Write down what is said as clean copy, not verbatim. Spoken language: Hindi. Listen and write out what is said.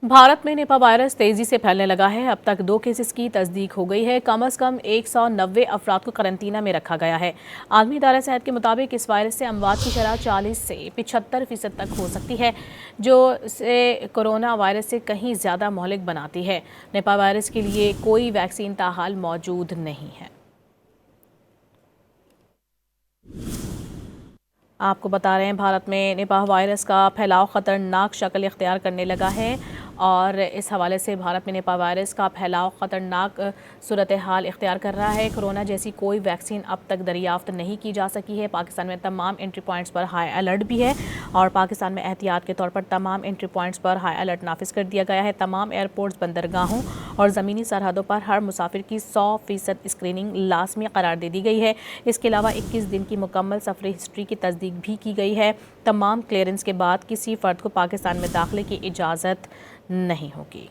भारत में निपा वायरस तेजी से फैलने लगा है। अब तक 2 केसेस की तस्दीक हो गई है। कम से कम 190 अफराद को करंतना में रखा गया है। आलमी इदारा सेहत के मुताबिक इस वायरस से अमवात की शरह 40 से 75% तक हो सकती है, जो इसे कोरोना वायरस से कहीं ज़्यादा महलिक बनाती है। निपा वायरस के लिए कोई वैक्सीन ताहाल मौजूद नहीं है। आपको बता रहे हैं, भारत में निपाह वायरस का फैलाव ख़तरनाक शक्ल इख्तियार करने लगा है और इस हवाले से भारत में निपाह वायरस का फैलाव ख़तरनाक सूरत हाल इख्तियार कर रहा है। कोरोना जैसी कोई वैक्सीन अब तक दरियाफ्त नहीं की जा सकी है। पाकिस्तान में तमाम एंट्री पॉइंट्स पर हाई अलर्ट भी है और पाकिस्तान में एहतियात के तौर पर तमाम एंट्री पॉइंट्स पर हाई अलर्ट नाफिज कर दिया गया है। तमाम एयरपोर्ट्स, बंदरगाहों और ज़मीनी सरहदों पर हर मुसाफिर की 100% स्क्रीनिंग लाजमी करार दे दी गई है। इसके अलावा 21 दिन की मुकम्मल सफरी हिस्ट्री की तस्दीक भी की गई है। तमाम क्लियरेंस के बाद किसी फ़र्द को पाकिस्तान में दाखिले की इजाज़त नहीं होगी।